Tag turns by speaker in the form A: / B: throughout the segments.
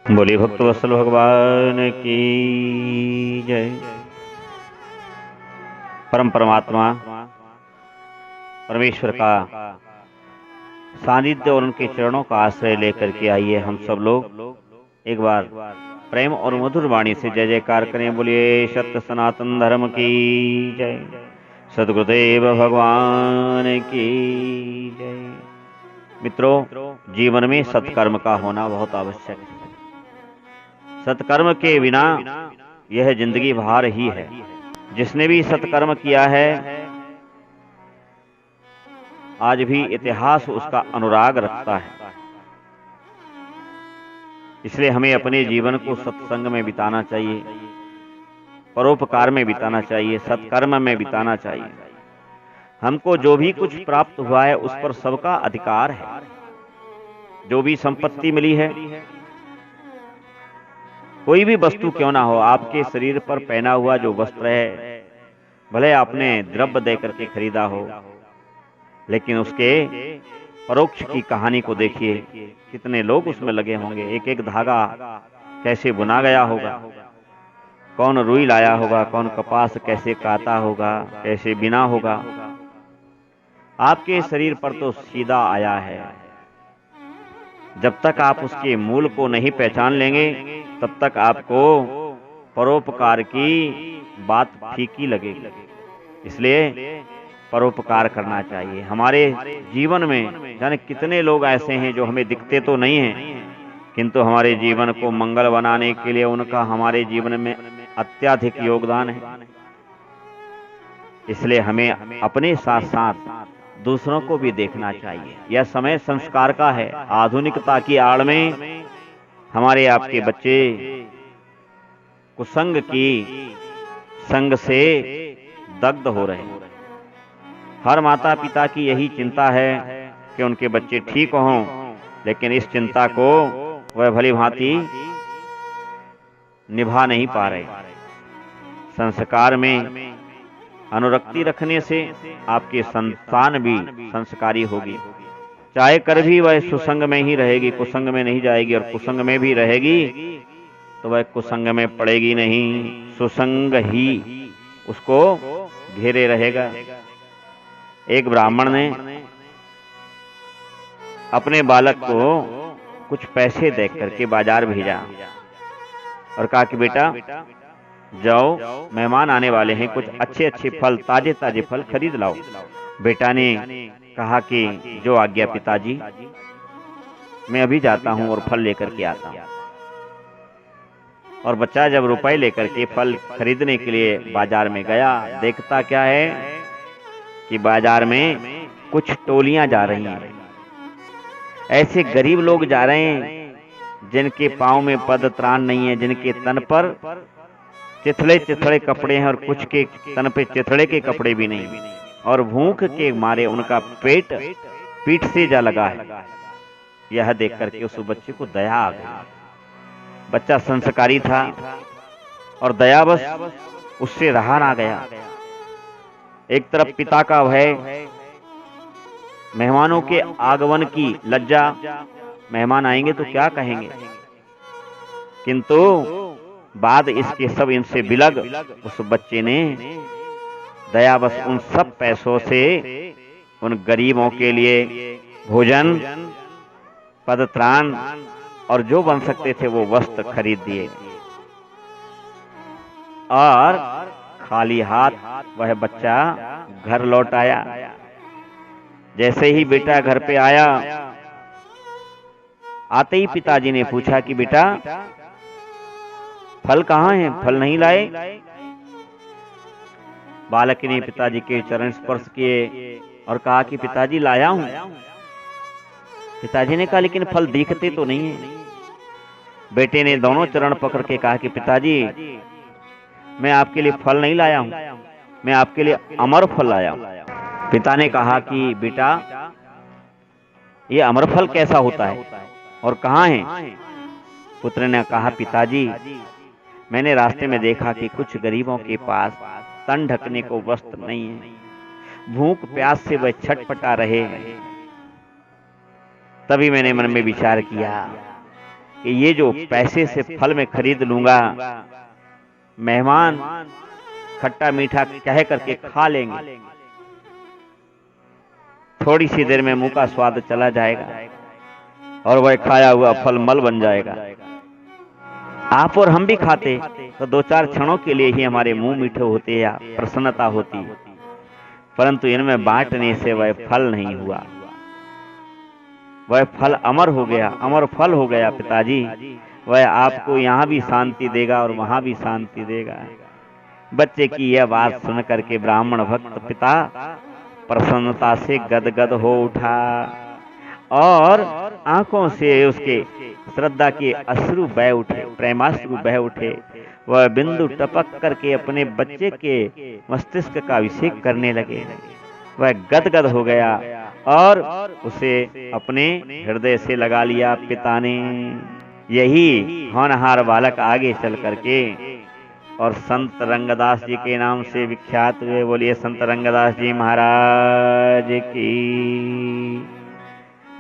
A: बोले भक्तवत्सल भगवान की जय। परम परमात्मा परमेश्वर का सानिध्य और उनके चरणों का आश्रय लेकर के आइए हम सब लोग एक बार प्रेम और मधुर वाणी से जय जयकार करें। बोलिए सत्य सनातन धर्म की जय, सद्गुरुदेव भगवान की जय। मित्रों, जीवन में सत्कर्म का होना बहुत आवश्यक है। सत्कर्म के बिना यह जिंदगी भार ही है। जिसने भी सत्कर्म किया है आज भी इतिहास उसका अनुराग रखता है। इसलिए हमें अपने जीवन को सत्संग में बिताना चाहिए, परोपकार में बिताना चाहिए, सत्कर्म में बिताना चाहिए। हमको जो भी कुछ प्राप्त हुआ है उस पर सबका अधिकार है। जो भी संपत्ति मिली है, कोई भी वस्तु क्यों ना हो, आपके शरीर पर पहना हुआ जो वस्त्र है, भले आपने द्रव्य देकर के खरीदा हो, लेकिन उसके परोक्ष की कहानी को देखिए। कितने लोग उसमें लगे होंगे, एक एक धागा कैसे बुना गया होगा, कौन रुई लाया होगा, कौन कपास कैसे काता होगा, कैसे बिना होगा। आपके शरीर पर तो सीधा आया है। जब तक आप उसके मूल को नहीं पहचान लेंगे तब तक आपको परोपकार की बात फीकी लगेगी। इसलिए परोपकार करना चाहिए। हमारे जीवन में जाने कितने लोग ऐसे हैं जो हमें दिखते तो नहीं हैं, किंतु हमारे जीवन को मंगल बनाने के लिए उनका हमारे जीवन में अत्यधिक योगदान है। इसलिए हमें अपने साथ साथ दूसरों को भी देखना चाहिए। यह समय संस्कार का है। आधुनिकता की आड़ में हमारे आपके बच्चे कुसंग की संग से दग्ध हो रहे हैं। हर माता पिता की यही चिंता है कि उनके बच्चे ठीक हों, लेकिन इस चिंता को वह भली भांति निभा नहीं पा रहे। संस्कार में अनुरक्ति रखने से आपकी संतान भी संस्कारी होगी। चाहे कर भी वह सुसंग में ही रहेगी, कुसंग में नहीं जाएगी, और कुसंग में भी रहेगी तो वह कुसंग में पड़ेगी नहीं, सुसंग ही उसको घेरे रहेगा। एक ब्राह्मण ने अपने बालक को कुछ पैसे दे करके बाजार भेजा और कहा कि बेटा जाओ, मेहमान आने वाले हैं, कुछ अच्छे अच्छे फल, ताजे ताजे फल खरीद लाओ। बेटा ने कहा कि जो आज्ञा पिताजी, मैं अभी जाता हूं और फल लेकर के आता हूं। और बच्चा जब रुपए लेकर के फल खरीदने के लिए बाजार में गया, देखता क्या है कि बाजार में कुछ टोलियां जा रही हैं। ऐसे गरीब लोग जा रहे हैं जिनके पांव में पद त्राण नहीं है, जिनके तन पर चिथड़े चिथड़े कपड़े हैं और कुछ के तन पे चिथड़े के कपड़े भी नहीं, और भूख के मारे उनका पेट पीठ से जा लगा है। यह देख करके उस बच्चे को दया आ गई। बच्चा संस्कारी था और दया बस उससे रहा ना गया। एक तरफ पिता का भय, मेहमानों के आगमन की लज्जा, मेहमान आएंगे तो क्या कहेंगे, किंतु बाद इसके सब इनसे बिलग उस बच्चे ने दया बस उन सब पैसों से उन गरीबों के लिए भोजन, पदत्राण और जो बन सकते थे वो वस्त्र खरीद दिए, और खाली हाथ वह बच्चा घर लौट आया। जैसे ही बेटा घर पे आया, आते ही पिताजी ने पूछा कि बेटा फल कहाँ हैं, फल नहीं लाए। बालक ने पिताजी के चरण स्पर्श किए और कहा कि पिताजी लाया हूं। पिताजी ने कहा लेकिन फल दिखते तो नहीं है। बेटे ने दोनों चरण पकड़ के कहा कि पिताजी मैं आपके लिए फल नहीं लाया हूं, मैं आपके लिए अमर फल लाया हूं। पिता ने कहा कि बेटा ये अमर फल कैसा होता है और कहाँ है। पुत्र ने कहा पिताजी मैंने रास्ते में देखा कि कुछ गरीबों के पास तन ढकने को वस्त्र नहीं है, भूख प्यास से वह छटपटा रहे हैं। तभी मैंने मन में विचार किया कि ये जो पैसे से फल में खरीद लूंगा, मेहमान खट्टा मीठा कह करके खा लेंगे, थोड़ी सी देर में मुंह का स्वाद चला जाएगा और वह खाया हुआ फल मल बन जाएगा। आप और हम भी खाते तो 2-4 क्षणों के लिए ही हमारे मुंह मीठे होते या प्रसन्नता होती, परंतु इनमें बांटने से वह फल नहीं हुआ, वह फल अमर हो गया, अमर फल हो गया पिताजी। वह आपको यहाँ भी शांति देगा और वहां भी शांति देगा। बच्चे की यह बात सुन करके ब्राह्मण भक्त पिता प्रसन्नता से गदगद हो उठा और आंखों से उसके श्रद्धा के अश्रु बह उठे, प्रेमाश्रु बह उठे। वह बिंदु टपक करके अपने बच्चे के मस्तिष्क का अभिषेक करने लगे। वह गदगद हो गया और उसे अपने हृदय से लगा लिया पिता ने। यही होनहार बालक आगे चल करके और संत रंगदास जी के नाम से विख्यात हुए। बोलिए संत रंगदास जी महाराज की।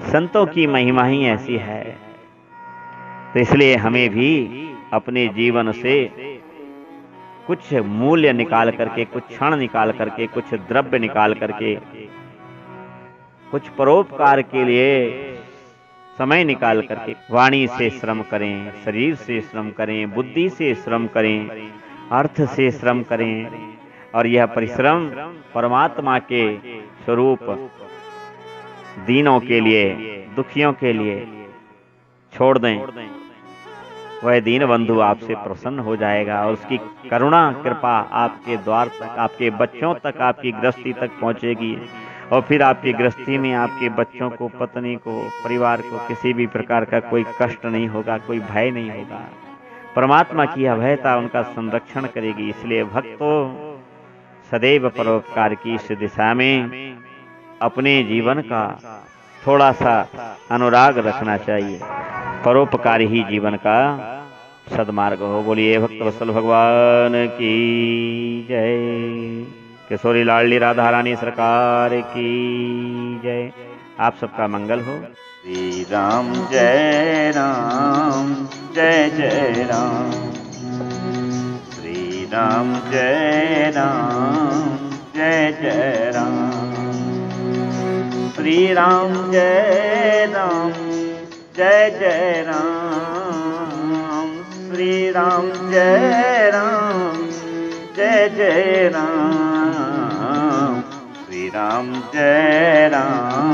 A: संतों की महिमा ही ऐसी है, तो इसलिए हमें भी अपने जीवन से कुछ मूल्य निकाल करके, कुछ क्षण निकाल करके, कुछ द्रव्य निकाल करके, कुछ परोपकार के लिए समय निकाल करके वाणी से श्रम करें, शरीर से श्रम करें, बुद्धि से श्रम करें, अर्थ से श्रम करें और यह परिश्रम परमात्मा के स्वरूप दीनों के लिए, दुखियों के लिए छोड़ दें। वह दीन बंधु आपसे प्रसन्न हो जाएगा और उसकी करुणा कृपा आपके द्वार तक, आपके बच्चों तक, आपकी गृहस्थी तक पहुंचेगी और फिर आपकी गृहस्थी में आपके बच्चों को, पत्नी को, परिवार को किसी भी प्रकार का कोई कष्ट नहीं होगा, कोई भय नहीं होगा। परमात्मा की अभयता उनका संरक्षण करेगी। इसलिए भक्तों सदैव परोपकार की इस दिशा में अपने जीवन का थोड़ा सा अनुराग रखना चाहिए। परोपकार ही जीवन का सदमार्ग हो। बोलिए भक्त वत्सल भगवान की जय। किशोरी लाडली राधा रानी सरकार की जय। आप सबका मंगल हो। श्री राम जय राम, जय जय राम। श्री राम जय राम, जय जय राम। श्री राम जय राम, जय जय राम। श्री राम जय राम, जय जय राम। श्री राम जय राम,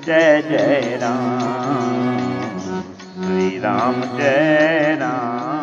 A: जय जय राम। श्री राम जय राम।